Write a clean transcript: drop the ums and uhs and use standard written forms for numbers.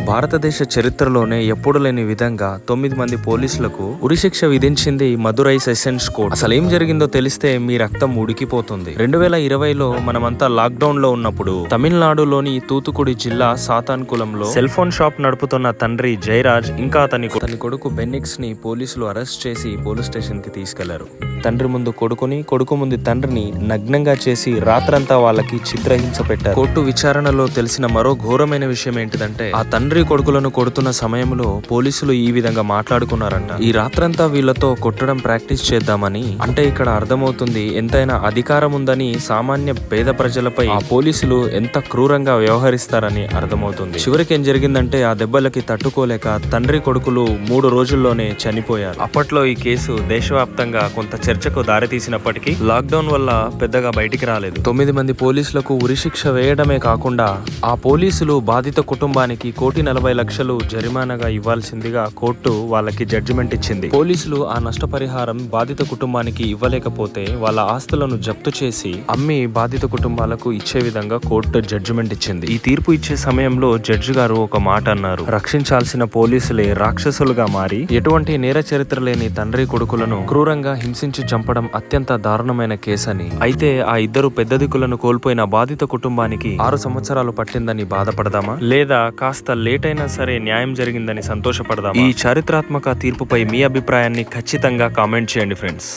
భారతదేశ చరిత్రలోనే ఎప్పుడు లేని విధంగా 9 మంది పోలీసులకు ఉరిశిక్ష విధించింది మదురై సెషన్స్ కోర్ట్. అసలేం జరిగిందో తెలిస్తే మీ రక్తం ఉడికిపోతుంది. 2020లో మనమంతా లాక్డౌన్ లో ఉన్నప్పుడు తమిళనాడులోని తూతుకుడి జిల్లా సాతాన్కులంలో సెల్ ఫోన్ షాప్ నడుపుతున్న తండ్రి జయరాజ్ ఇంకా అతని కొడుకు బెన్నిక్స్ ని పోలీసులు అరెస్ట్ చేసి పోలీస్ స్టేషన్ కి తీసుకెళ్లారు. తండ్రి ముందు కొడుకుని, కొడుకు ముందు తండ్రిని నగ్నంగా చేసి రాత్రంతా వాళ్ళకి చిత్రహింస పెట్టారు. కోర్టు విచారణలో తెలిసిన మరో ఘోరమైన విషయం ఏంటిదంటే, ఆ తండ్రి కొడుకులను కొడుతున్న సమయంలో పోలీసులు ఈ విధంగా మాట్లాడుకున్నారంట. ఈ రాత్రంతా వీళ్ళతో కొట్టడం ప్రాక్టీస్ చేద్దామని. అంటే ఇక్కడ అర్థమవుతుంది, ఎంతైనా అధికారం ఉందని సామాన్య పేద ప్రజలపై ఆ పోలీసులు ఎంత క్రూరంగా వ్యవహరిస్తారని అర్థమవుతుంది. చివరికి ఏం జరిగిందంటే, ఆ దెబ్బలకి తట్టుకోలేక తండ్రి కొడుకులు 3 రోజుల్లోనే చనిపోయారు. అప్పట్లో ఈ కేసు దేశవ్యాప్తంగా కొంత చర్చకు దారితీసినప్పటికీ లాక్డౌన్ వల్ల పెద్దగా బయటికి రాలేదు. 9 మంది పోలీసులకు ఉరిశిక్ష వేయడమే కాకుండా ఆ పోలీసులు బాధిత కుటుంబానికి 1,40,00,000 జరిమానాగా ఇవ్వాల్సిందిగా కోర్టు వాళ్ళకి జడ్జిమెంట్ ఇచ్చింది. పోలీసులు ఆ నష్టపరిహారం బాధిత కుటుంబానికి ఇవ్వలేకపోతే వాళ్ళ ఆస్తులను జప్తు చేసి అమ్మి బాధిత కుటుంబాలకు ఇచ్చే విధంగా కోర్టు జడ్జిమెంట్ ఇచ్చింది. ఈ తీర్పు ఇచ్చే సమయంలో జడ్జి గారు ఒక మాట అన్నారు: రక్షించాల్సిన పోలీసులే రాక్షసులుగా మారి ఎటువంటి నేర చరిత్ర లేని తండ్రి కొడుకులను క్రూరంగా హింసించి చంపడం అత్యంత దారుణమైన కేసని. అయితే ఆ ఇద్దరు పెద్ద దిక్కులను కోల్పోయిన బాధిత కుటుంబానికి 6 సంవత్సరాలు పట్టిందని బాధపడదామా, లేదా కాస్త లేట్ అయినా సరే న్యాయం జరిగిందని సంతోషపడదామా? ఈ చారిత్రాత్మక తీర్పుపై మీ అభిప్రాయాన్ని ఖచ్చితంగా కామెంట్ చేయండి ఫ్రెండ్స్.